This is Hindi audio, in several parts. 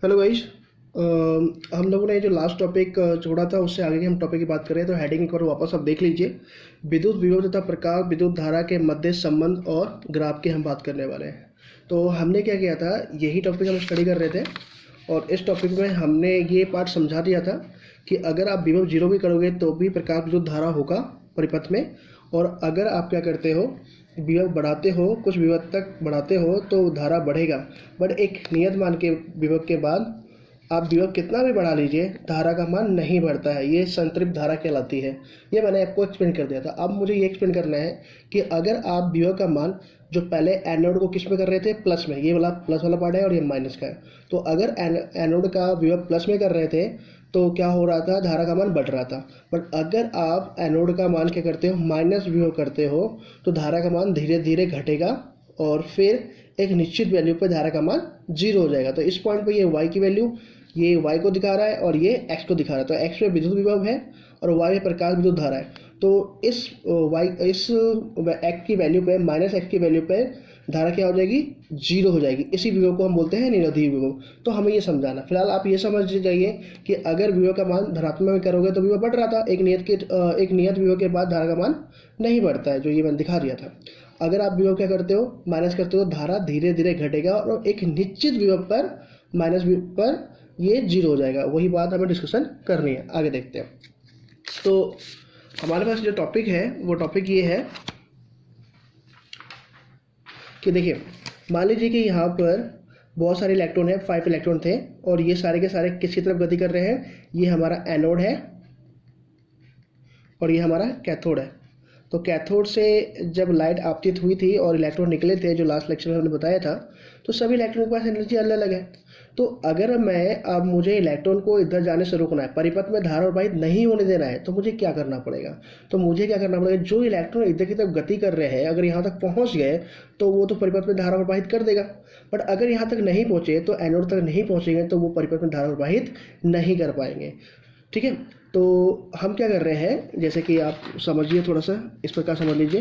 Hello guys. हम लोगों ने जो लास्ट टॉपिक छोड़ा था उससे आगे की हम टॉपिक की बात कर रहे हैं, तो हेडिंग एक बार वापस आप देख लीजिए। विद्युत विभव तथा प्रकाश विद्युत धारा के मध्य संबंध और ग्राफ की हम बात करने वाले हैं। तो हमने क्या किया था, यही टॉपिक हम स्टडी कर रहे थे और इस टॉपिक में हमने ये पार्ट समझा दिया था कि अगर आप विभव जीरो भी करोगे तो भी प्रकाश विद्युत धारा होगा परिपथ में, और अगर आप क्या करते हो, विभव बढ़ाते हो, कुछ विभव तक बढ़ाते हो तो धारा बढ़ेगा। बट एक नियत मान के विभव के बाद आप विभव कितना भी बढ़ा लीजिए, धारा का मान नहीं बढ़ता है। ये संतृप्त धारा कहलाती है। ये मैंने आपको एक्सप्लेन कर दिया था। अब मुझे ये एक्सप्लेन करना है कि अगर आप विभव का मान जो पहले एनोड को किस में कर रहे थे, प्लस में, ये वाला प्लस वाला पार्ट है और ये माइनस का है। तो अगर एनोड का विभव प्लस में कर रहे थे तो क्या हो रहा था, धारा का मान बढ़ रहा था। बट अगर आप एनोड का मान क्या करते हो, माइनस विभव करते हो, तो धारा का मान धीरे धीरे घटेगा और फिर एक निश्चित वैल्यू पर धारा का मान जीरो हो जाएगा। तो इस पॉइंट पे ये y की वैल्यू, ये y को दिखा रहा है और ये x को दिखा रहा है। तो x पे विद्युत विभव है और y पे प्रकाश विद्युत धारा है। तो इस x की वैल्यू पे, माइनस x की वैल्यू पे धारा क्या हो जाएगी, जीरो हो जाएगी। इसी विभव को हम बोलते हैं निरोधी विभव। तो हमें ये समझाना, फिलहाल आप ये समझ जाइए कि अगर विभव का मान धनात्मक में करोगे तो विभव बढ़ रहा था, एक नियत विभव के बाद धारा का मान नहीं बढ़ता है, जो ये मैंने दिखा दिया था। अगर आप विभव क्या करते हो, माइनस करते हो, धारा धीरे धीरे घटेगा और एक निश्चित विभव पर, माइनस विभव पर ये जीरो हो जाएगा। वही बात हमें डिस्कशन करनी है। आगे देखते हैं। तो हमारे पास जो टॉपिक है वो टॉपिक ये है कि देखिए, मान लीजिए कि यहाँ पर बहुत सारे इलेक्ट्रॉन है, 5 इलेक्ट्रॉन थे और ये सारे के सारे किसकी तरफ गति कर रहे हैं, ये हमारा एनोड है और ये हमारा कैथोड है। तो कैथोड से जब लाइट आपतित हुई थी और इलेक्ट्रॉन निकले थे, जो लास्ट लेक्चर में हमने बताया था, तो सभी इलेक्ट्रॉन के पास एनर्जी अलग अलग है। तो अगर अब मुझे इलेक्ट्रॉन को इधर जाने से रोकना है, परिपथ में धारा प्रवाहित नहीं होने देना है, तो मुझे क्या करना पड़ेगा, तो मुझे क्या करना पड़ेगा, जो इलेक्ट्रॉन इधर की तरफ गति कर रहे हैं अगर यहाँ तक पहुँच गए तो वो तो परिपथ में धारा प्रवाहित कर देगा। बट अगर यहाँ तक नहीं पहुँचे, तो एनोड तक नहीं पहुँचेंगे, तो वो परिपथ में धारा प्रवाहित नहीं कर पाएंगे। ठीक है। तो हम क्या कर रहे हैं, जैसे कि आप समझिए, थोड़ा सा इस प्रकार समझ लीजिए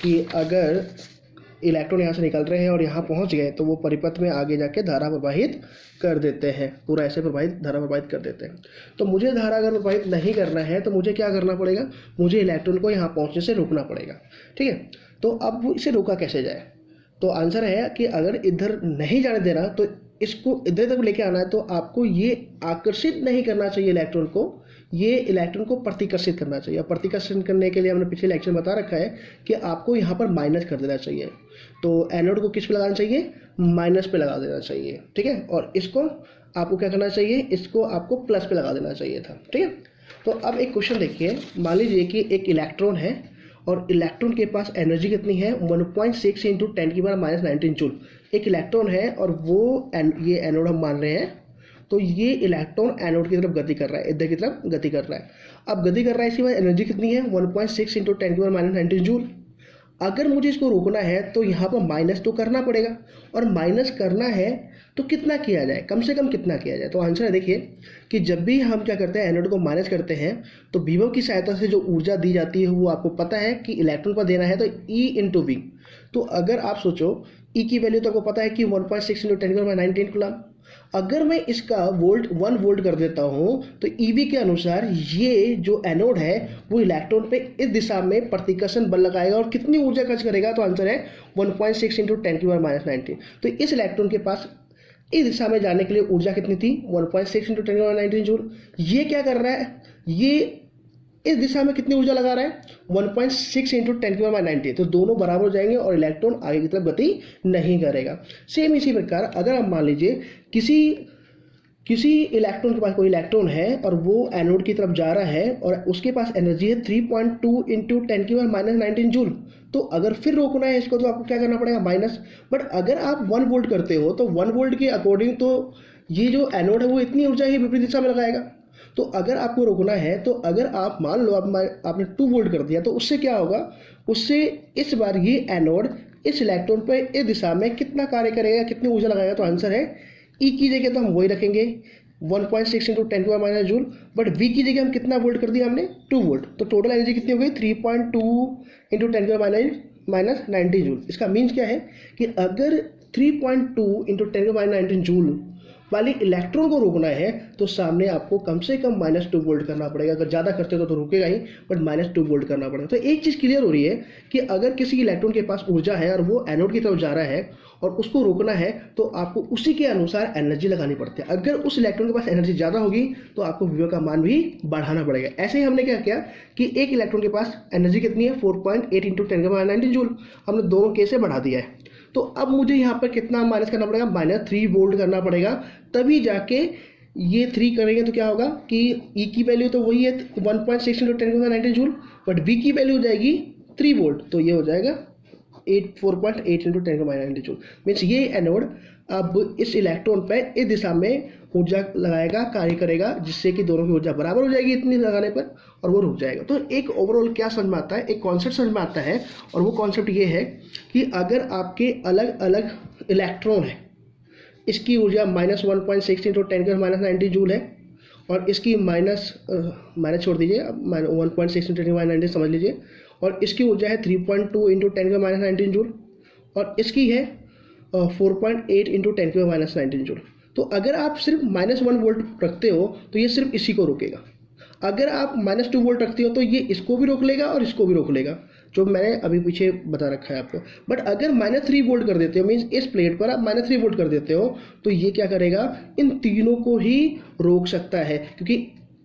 कि अगर इलेक्ट्रॉन यहाँ से निकल रहे हैं और यहाँ पहुँच गए तो वो परिपथ में आगे जाके धारा प्रवाहित कर देते हैं, पूरा ऐसे धारा प्रवाहित कर देते हैं। तो मुझे धारा अगर प्रवाहित नहीं करना है तो मुझे क्या करना पड़ेगा, मुझे इलेक्ट्रॉन को यहाँ पहुँचने से रोकना पड़ेगा। ठीक है। तो अब इसे रोका कैसे जाए, तो आंसर है कि अगर इधर नहीं जाने देना तो इसको इधर तक लेके आना है। तो आपको ये आकर्षित नहीं करना चाहिए इलेक्ट्रॉन को, ये इलेक्ट्रॉन को प्रतिकर्षित करना चाहिए। प्रतिकर्षण करने के लिए हमने पिछले लेक्चर में बता रखा है कि आपको यहाँ पर माइनस कर देना चाहिए। तो एनोड को किस पे लगाना चाहिए, माइनस पे लगा देना चाहिए। ठीक है। और इसको आपको क्या करना चाहिए, इसको आपको प्लस पे लगा देना चाहिए था। ठीक है। तो अब एक क्वेश्चन देखिए, मान लीजिए कि एक इलेक्ट्रॉन है और इलेक्ट्रॉन के पास एनर्जी कितनी है, 1.6 इंटू 10⁻⁻19 जूल। एक इलेक्ट्रॉन है और वो ये एनोड हम मान रहे हैं। तो ये इलेक्ट्रॉन एनोड की तरफ गति कर रहा है, इधर की तरफ गति कर रहा है। अब गति कर रहा है, इसकी बाद एनर्जी कितनी है, 1.6 इंटू 10⁻⁻19 जूल। अगर मुझे इसको रोकना है तो यहाँ पर माइनस तो करना पड़ेगा, और माइनस करना है तो कितना किया जाए, कम से कम कितना किया जाए। तो आंसर है, देखिए कि जब भी हम क्या करते हैं, एनोड को माइनस करते हैं, तो विभव की सहायता से जो ऊर्जा दी जाती है वो आपको पता है कि इलेक्ट्रॉन पर देना है, तो ई इंटू वी। तो अगर आप सोचो, ई की वैल्यू तो आपको पता है कि 1.6 इंटू 10⁻19 कूलम। अगर मैं इसका 1 वोल्ट कर देता हूँ तो ईवी के अनुसार ये जो एनोड है वो इलेक्ट्रॉन पे इस दिशा में प्रतिकर्षण बल लगाएगा और कितनी ऊर्जा खर्च करेगा, तो आंसर है 1.6 इंटू 10⁻⁻19। तो इस इलेक्ट्रॉन के पास इस दिशा में जाने के लिए ऊर्जा कितनी थी, 1.6 इंटू 10⁻19 जूल। ये क्या कर रहा है, ये इस दिशा में कितनी ऊर्जा लगा रहा है, 1.6 इंटू 10⁻19। तो दोनों बराबर हो जाएंगे और इलेक्ट्रॉन आगे की तरफ गति नहीं करेगा। सेम इसी प्रकार अगर आप मान लीजिए किसी इलेक्ट्रॉन के पास कोई इलेक्ट्रॉन है और वो एनोड की तरफ जा रहा है और उसके पास एनर्जी है 3.2 इंटू 10⁻⁻19 जूल। तो अगर फिर रोकना है इसको तो आपको क्या करना पड़ेगा, माइनस। बट अगर आप 1 वोल्ट करते हो तो 1 वोल्ट के अकॉर्डिंग तो ये जो एनोड है वो इतनी ऊर्जा ही विपरीत दिशा में लगाएगा। तो अगर आपको रोकना है, तो अगर आप मान लो आपने 2 वोल्ट कर दिया, तो उससे क्या होगा, उससे इस बार ये एनोड इस इलेक्ट्रॉन पर इस दिशा में कितना कार्य करेगा, कितनी ऊर्जा लगाएगा। तो आंसर है ई की जगह तो हम वही रखेंगे 1.6 इंटू 10⁻⁻⁻ जूल, बट वी की जगह हम कितना वोल्ट कर दिया हमने, 2 वोल्ट। तो टोटल एनर्जी कितनी हो गई, 3.2 इंटू 10⁻⁻⁻19 जूल। इसका मीन्स क्या है कि अगर 3.2 इंटू 10⁻⁻19 जूल वाली इलेक्ट्रॉन को रोकना है तो सामने आपको कम से कम -2 वोल्ट करना पड़ेगा। अगर ज़्यादा करते हो तो रुकेगा ही, बट -2 वोल्ट करना पड़ेगा। तो एक चीज़ क्लियर हो रही है कि अगर किसी इलेक्ट्रॉन के पास ऊर्जा है और वो एनोड की तरफ जा रहा है और उसको रोकना है तो आपको उसी के अनुसार एनर्जी लगानी पड़ती है। अगर उस इलेक्ट्रॉन के पास एनर्जी ज़्यादा होगी तो आपको विभव का मान भी बढ़ाना पड़ेगा। ऐसे ही हमने क्या किया कि एक इलेक्ट्रॉन के पास एनर्जी कितनी है 4.8 × 10⁻⁹ जूल, हमने दोनों केस से बढ़ा दिया है। तो अब मुझे यहाँ पर कितना माइनस करना पड़ेगा, -3 वोल्ट करना पड़ेगा, तभी जाके ये 3 करेंगे तो क्या होगा कि ई की वैल्यू तो वही है 1.6 × 10⁻⁹ जूल, बट वी की वैल्यू हो जाएगी 3 वोल्ट, तो ये हो जाएगा 4.8 × 10⁻⁹ जूल। मीन्स ये एनोड अब इस इलेक्ट्रॉन पे इस दिशा में ऊर्जा लगाएगा, कार्य करेगा, जिससे कि दोनों की ऊर्जा बराबर हो जाएगी इतनी लगाने पर और वो रुक जाएगा। तो एक ओवरऑल क्या समझ में आता है, एक कॉन्सेप्ट समझ में आता है, और वो कॉन्सेप्ट ये है कि अगर आपके अलग अलग इलेक्ट्रॉन है, इसकी ऊर्जा -1.6 × 10⁻⁹ जूल है और इसकी माइनस छोड़ दीजिए, 1.6 × 10⁻⁹ समझ लीजिए, और इसकी ऊर्जा है 3.2 × 10⁻⁹ जूल और इसकी है 4.8 × 10⁻⁹ जूल। तो अगर आप सिर्फ -1 वोल्ट रखते हो तो ये सिर्फ इसी को रोकेगा। अगर आप -2 वोल्ट रखते हो तो ये इसको भी रोक लेगा और इसको भी रोक लेगा, जो मैंने अभी पीछे बता रखा है आपको। बट अगर -3 वोल्ट कर देते हो, मीन्स इस प्लेट पर आप -3 वोल्ट कर देते हो, तो ये क्या करेगा, इन तीनों को ही रोक सकता है। क्योंकि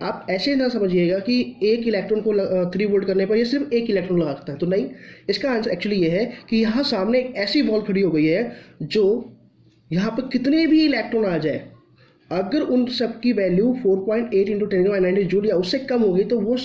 आप ऐसे ना समझिएगा कि एक इलेक्ट्रॉन को 3 वोल्ट करने पर ये सिर्फ एक इलेक्ट्रॉन लगा सकता है, तो नहीं। इसका आंसर एक्चुअली ये है कि यहाँ सामने एक ऐसी बॉल खड़ी हो गई है जो यहाँ पर कितने भी इलेक्ट्रॉन आ जाए, अगर उन सब की वैल्यू 4.8 × 10⁻⁹ जूल या उससे कम होगी तो वो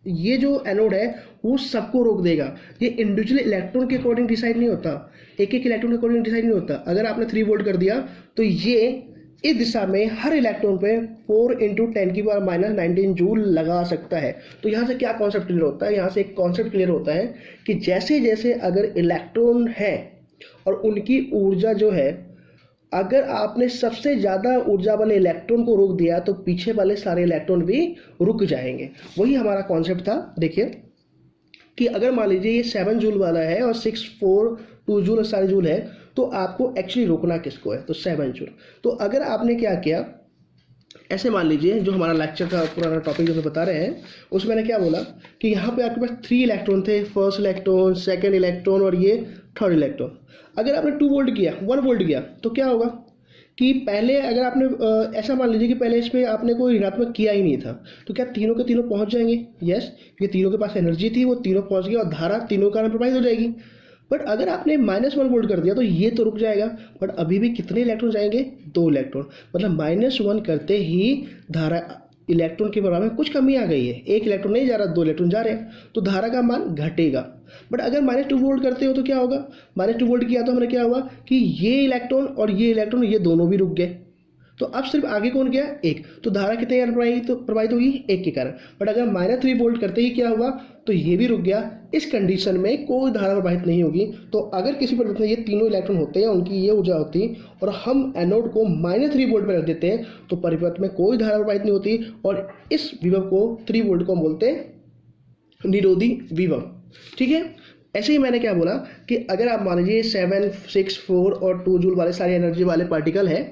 ये जो एनोड है वो सबको रोक देगा। ये इंडिविजुअल इलेक्ट्रॉन के अकॉर्डिंग डिसाइड नहीं होता, एक एक इलेक्ट्रॉन के अकॉर्डिंग डिसाइड नहीं होता। अगर आपने 3 वोल्ट कर दिया तो ये इस दिशा में हर इलेक्ट्रॉन पे 4 × 10⁻⁹ जूल लगा सकता है। तो यहाँ से क्या कॉन्सेप्ट क्लियर होता है, यहाँ से एक कॉन्सेप्ट क्लियर होता है कि जैसे जैसे अगर इलेक्ट्रॉन है और उनकी ऊर्जा जो है, अगर आपने सबसे ज़्यादा ऊर्जा वाले इलेक्ट्रॉन को रोक दिया तो पीछे वाले सारे इलेक्ट्रॉन भी रुक जाएंगे। वही हमारा कॉन्सेप्ट था। देखिए कि अगर मान लीजिए ये 7 जूल वाला है और 6, 4, 2 जूल और सारे जूल है, तो आपको एक्चुअली रोकना किसको है, तो 7 जूल। तो अगर आपने क्या किया, ऐसे मान लीजिए जो हमारा लेक्चर का पुराना टॉपिक जो बता रहे हैं उसमें मैंने क्या बोला कि यहाँ पे आपके पास 3 इलेक्ट्रॉन थे, फर्स्ट इलेक्ट्रॉन, सेकंड इलेक्ट्रॉन और ये थर्ड इलेक्ट्रॉन। अगर आपने 2 वोल्ट किया, 1 वोल्ट किया, तो क्या होगा कि पहले अगर आपने ऐसा मान लीजिए कि पहले इस पर आपने कोई ऋणात्मक किया ही नहीं था, तो क्या तीनों के तीनों पहुंच जाएंगे? यस, क्योंकि तीनों के पास एनर्जी थी, वो तीनों पहुंच गए और धारा तीनों के कारण प्रवाहित हो जाएगी। बट अगर आपने -1 वोल्ट कर दिया तो ये तो रुक जाएगा, बट अभी भी कितने इलेक्ट्रॉन जाएंगे, 2 इलेक्ट्रॉन। मतलब -1 करते ही धारा इलेक्ट्रॉन के बराबर में कुछ कमी आ गई है, एक इलेक्ट्रॉन नहीं जा रहा, 2 इलेक्ट्रॉन जा रहे हैं, तो धारा का मान घटेगा। बट अगर -2 वोल्ट करते हो तो क्या होगा, -2 वोल्ट किया तो हमने क्या हुआ कि ये इलेक्ट्रॉन और ये इलेक्ट्रॉन ये दोनों भी रुक गए, तो अब सिर्फ आगे कौन गया, एक। तो धारा कितने कारण प्रवाहित होगी, एक के कारण। बट अगर -3 वोल्ट करते ही क्या हुआ, तो ये भी रुक गया। इस कंडीशन में कोई धारा प्रवाहित नहीं होगी। तो अगर किसी परिवर्तन में ये तीनों इलेक्ट्रॉन होते हैं, उनकी ये ऊर्जा होती और हम एनोड को -3 वोल्ट पर रख देते हैं, तो परिवर्तन में कोई धारा प्रवाहित नहीं होती और इस विभव को 3 वोल्ट को हम बोलते हैं निरोधी विभव। ठीक है। ऐसे ही मैंने क्या बोला कि अगर आप मान लीजिए 7, 6, 4 और 2 जूल वाले सारे एनर्जी वाले पार्टिकल है,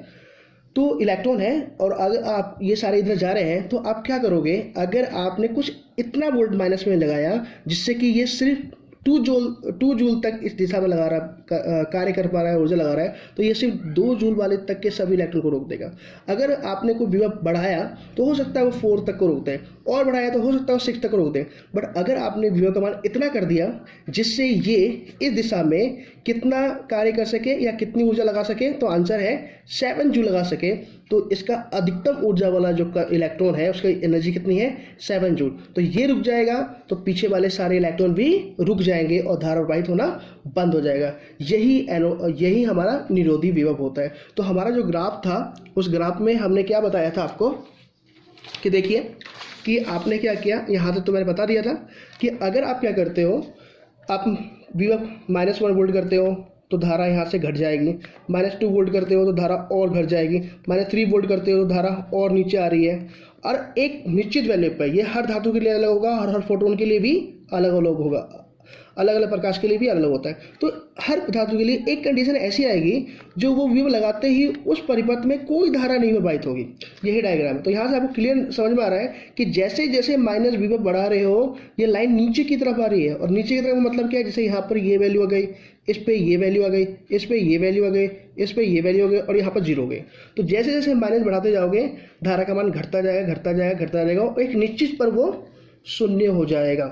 तो इलेक्ट्रॉन है, और अगर आप ये सारे इधर जा रहे हैं तो आप क्या करोगे, अगर आपने कुछ इतना वोल्ट माइनस में लगाया जिससे कि ये सिर्फ 2 जूल तक इस दिशा में लगा रहा, कार्य कर पा रहा है, ऊर्जा लगा रहा है, तो ये सिर्फ 2 जूल वाले तक के सभी इलेक्ट्रॉन को रोक देगा। अगर आपने कोई विभव बढ़ाया तो हो सकता है वो 4 तक को रोक दें, और बढ़ाया तो हो सकता है वो 6 तक को रोक दें। बट अगर आपने विभव का मान इतना कर दिया जिससे ये इस दिशा में कितना कार्य कर सके या कितनी ऊर्जा लगा सके, तो आंसर है 7 जूल लगा सके, तो इसका अधिकतम ऊर्जा वाला जो इलेक्ट्रॉन है उसकी एनर्जी कितनी है, 7 जूल। तो ये रुक जाएगा तो पीछे वाले सारे इलेक्ट्रॉन भी रुक जाएंगे और धारा प्रवाहित होना बंद हो जाएगा। यही हमारा निरोधी विभव होता है। तो हमारा जो ग्राफ था, उस ग्राफ में हमने क्या बताया था आपको कि देखिए कि आपने क्या किया, यहाँ तक तो मैंने बता दिया था कि अगर आप क्या करते हो, आप विभव -1 वोल्ट करते हो तो धारा यहाँ से घट जाएगी, -2 वोल्ट करते हो तो धारा और घट जाएगी, -3 वोल्ट करते हो तो धारा और नीचे आ रही है। और एक निश्चित वैल्यू पर ये हर धातु के लिए अलग होगा और हर फोटोन के लिए भी अलग अलग होगा। अलग अलग प्रकाश के लिए भी अलग होता है। तो हर धातु के लिए एक कंडीशन ऐसी आएगी जो वो विभव लगाते ही उस परिपथ में कोई धारा नहीं प्रवाहित होगी। यही डायग्राम है। तो यहाँ से आपको क्लियर समझ में आ रहा है कि जैसे जैसे माइनस विभव बढ़ा रहे हो ये लाइन नीचे की तरफ आ रही है। और नीचे की तरफ मतलब क्या है, जैसे यहाँ पर ये वैल्यू आ गई, इस पे ये वैल्यू आ गई, इस पे ये वैल्यू आ गई, इस पे ये वैल्यू आ गई और यहाँ पर 0 हो गई। तो जैसे जैसे माइनस बढ़ाते जाओगे धारा का मान घटता जाएगा, घटता जाएगा, घटता जाएगा और एक निश्चित पर वो शून्य हो जाएगा।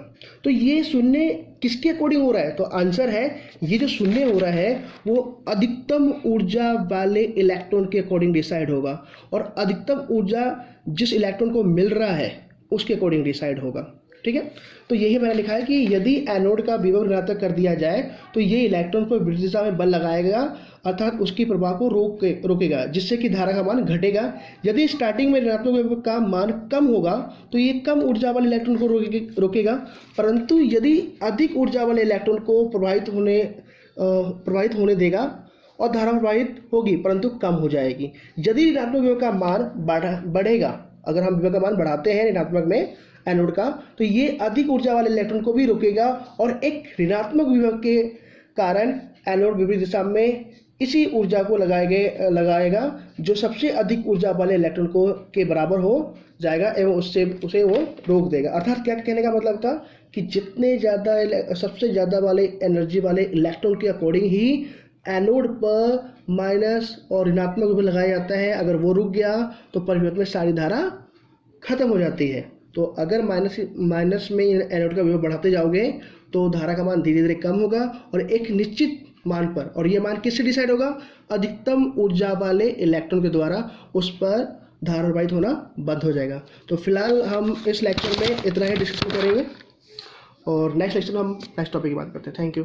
तो ये शून्य किसके अकॉर्डिंग हो रहा है? तो आंसर है ये जो शून्य हो रहा है वो अधिकतम ऊर्जा वाले इलेक्ट्रॉन के अकॉर्डिंग डिसाइड होगा और अधिकतम ऊर्जा जिस इलेक्ट्रॉन को मिल रहा है उसके अकॉर्डिंग डिसाइड होगा। ठीक है, तो यही मैंने लिखा है कि यदि एनोड का विभव ऋणात्मक कर दिया जाए तो ये इलेक्ट्रॉन पर विरुद्ध दिशा में बल लगाएगा अर्थात उसकी प्रवाह को रोकेगा जिससे कि धारा का मान घटेगा। यदि स्टार्टिंग में ऋणात्मक विभव का मान कम होगा तो ये कम ऊर्जा वाले इलेक्ट्रॉन को रोकेगा, परंतु यदि अधिक ऊर्जा वाले इलेक्ट्रॉन को प्रवाहित होने देगा और धारा प्रवाहित होगी परंतु कम हो जाएगी। यदि ऋणात्मक विभव का मान बढ़ेगा, अगर हम विभव का मान बढ़ाते हैं ऋणात्मक में एनोड का, तो ये अधिक ऊर्जा वाले इलेक्ट्रॉन को भी रोकेगा और एक ऋणात्मक विभव के कारण एनोड विपरीत दिशा में इसी ऊर्जा को लगाएगा जो सबसे अधिक ऊर्जा वाले इलेक्ट्रॉन को के बराबर हो जाएगा एवं उसे वो रोक देगा। अर्थात क्या कहने का मतलब था कि जितने ज़्यादा सबसे ज़्यादा वाले एनर्जी वाले इलेक्ट्रॉन के अकॉर्डिंग ही एनोड पर माइनस और ऋणात्मक विभव लगाया जाता है। अगर वो रुक गया तो परिपथ में सारी धारा खत्म हो जाती है। तो अगर माइनस में एनोड का विभव बढ़ाते जाओगे तो धारा का मान धीरे धीरे कम होगा और एक निश्चित मान पर, और ये मान किससे डिसाइड होगा? अधिकतम ऊर्जा वाले इलेक्ट्रॉन के द्वारा उस पर धारा प्रवाहित होना बंद हो जाएगा। तो फिलहाल हम इस लेक्चर में इतना ही डिस्कशन करेंगे और नेक्स्ट लेक्चर में हम नेक्स्ट टॉपिक की बात करते हैं। Thank you.